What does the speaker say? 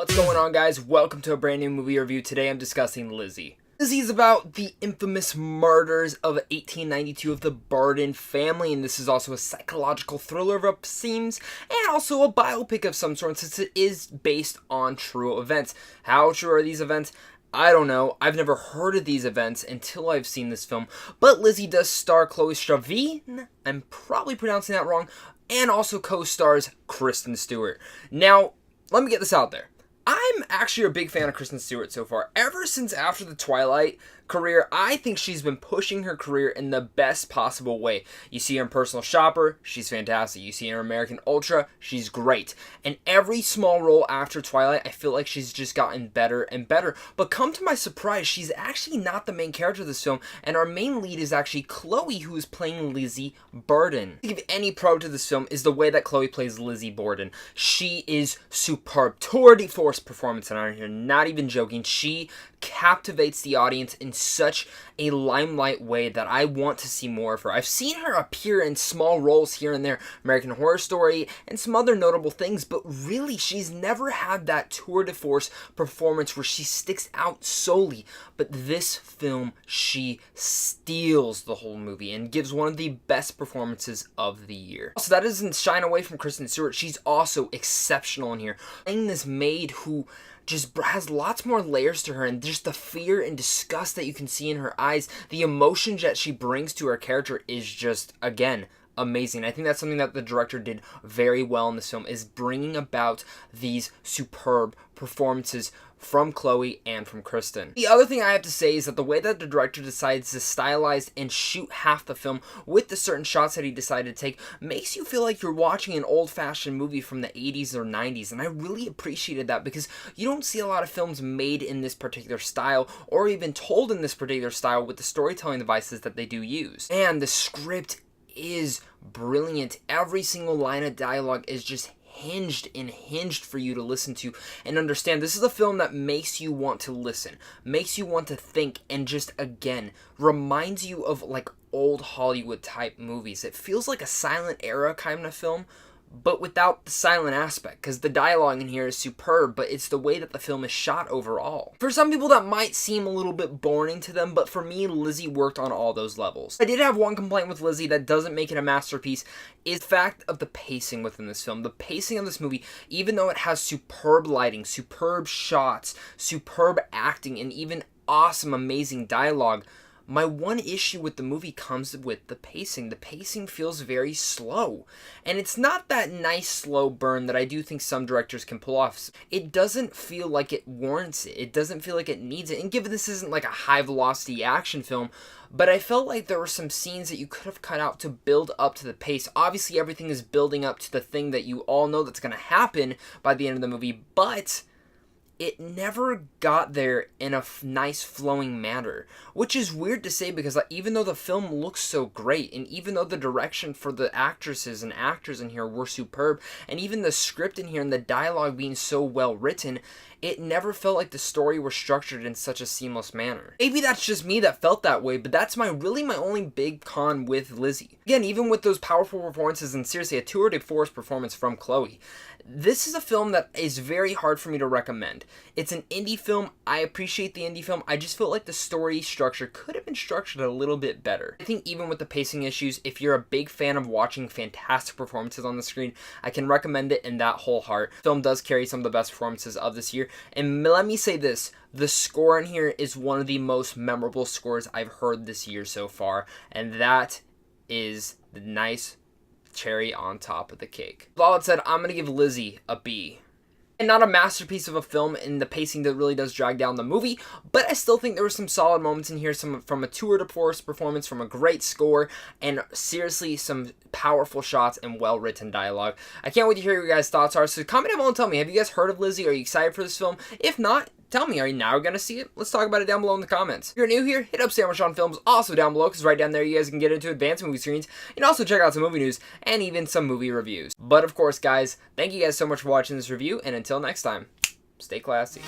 What's going on, guys? Welcome to a brand new movie review. Today I'm discussing Lizzie. Lizzie is about the infamous murders of 1892 of the Barden family, and this is also a psychological thriller of it seems, and also a biopic of some sort since it is based on true events. How true are these events? I don't know. I've never heard of these events until I've seen this film, but Lizzie does star Chloe Sevigny, I'm probably pronouncing that wrong, and also co-stars Kristen Stewart. Now, let me get this out there. I'm actually a big fan of Kristen Stewart so far. Ever since after the Twilight career, I think she's been pushing her career in the best possible way. You see her in Personal Shopper, she's fantastic. You see her in American Ultra, she's great. And every small role after Twilight, I feel like she's just gotten better and better. But come to my surprise, she's actually not the main character of this film, and our main lead is actually Chloe, who is playing Lizzie Borden. To give any pro to this film is the way that Chloe plays Lizzie Borden. She is superb. Tour de force performance, and I'm here not even joking. She captivates the audience in such a limelight way that I want to see more of her. I've seen her appear in small roles here and there, American Horror Story, and some other notable things, but really, she's never had that tour de force performance where she sticks out solely. But this film, she steals the whole movie and gives one of the best performances of the year. So that doesn't shine away from Kristen Stewart. She's also exceptional in here. Playing this maid who just has lots more layers to her, and just the fear and disgust that you can see in her eyes, the emotion that she brings to her character is just, again, amazing. I think that's something that the director did very well in this film, is bringing about these superb performances from Chloe and from Kristen. The other thing I have to say is that the way that the director decides to stylize and shoot half the film with the certain shots that he decided to take makes you feel like you're watching an old-fashioned movie from the 80s or 90s, and I really appreciated that because you don't see a lot of films made in this particular style or even told in this particular style with the storytelling devices that they do use. And the script is brilliant. Every single line of dialogue is just hinged for you to listen to and understand. This is a film that makes you want to listen, makes you want to think, and just, again, reminds you of like old Hollywood type movies. It feels like a silent era kind of film, but without the silent aspect, because the dialogue in here is superb, but it's the way that the film is shot overall. For some people, that might seem a little bit boring to them, but for me, Lizzie worked on all those levels. I did have one complaint with Lizzie that doesn't make it a masterpiece, is the fact of the pacing within this film. The pacing of this movie, even though it has superb lighting, superb shots, superb acting, and even awesome, amazing dialogue, my one issue with the movie comes with the pacing. The pacing feels very slow. And it's not that nice slow burn that I do think some directors can pull off. It doesn't feel like it warrants it. It doesn't feel like it needs it. And given this isn't like a high-velocity action film, but I felt like there were some scenes that you could have cut out to build up to the pace. Obviously, everything is building up to the thing that you all know that's going to happen by the end of the movie, but it never got there in a nice flowing manner, which is weird to say because even though the film looks so great, and even though the direction for the actresses and actors in here were superb, and even the script in here and the dialogue being so well written, it never felt like the story was structured in such a seamless manner. Maybe that's just me that felt that way, but that's my only big con with Lizzie. Again, even with those powerful performances and seriously a tour de force performance from Chloe, this is a film that is very hard for me to recommend. It's an indie film. I appreciate the indie film. I just felt like the story structure could have been structured a little bit better. I think even with the pacing issues, if you're a big fan of watching fantastic performances on the screen, I can recommend it in that whole heart. The film does carry some of the best performances of this year. And let me say this, the score in here is one of the most memorable scores I've heard this year so far, and that is the nice cherry on top of the cake. With all that said, I'm going to give Lizzie a B. And not a masterpiece of a film in the pacing that really does drag down the movie, but I still think there were some solid moments in here, some from a tour de force performance, from a great score, and seriously some powerful shots and well-written dialogue. I can't wait to hear what your guys' thoughts are, so comment down below and tell me, have you guys heard of Lizzie? Are you excited for this film? If not, tell me, are you now going to see it? Let's talk about it down below in the comments. If you're new here, hit up Sandwich on Films also down below, because right down there you guys can get into advanced movie screens, and also check out some movie news, and even some movie reviews. But of course, guys, thank you guys so much for watching this review, and until next time, stay classy.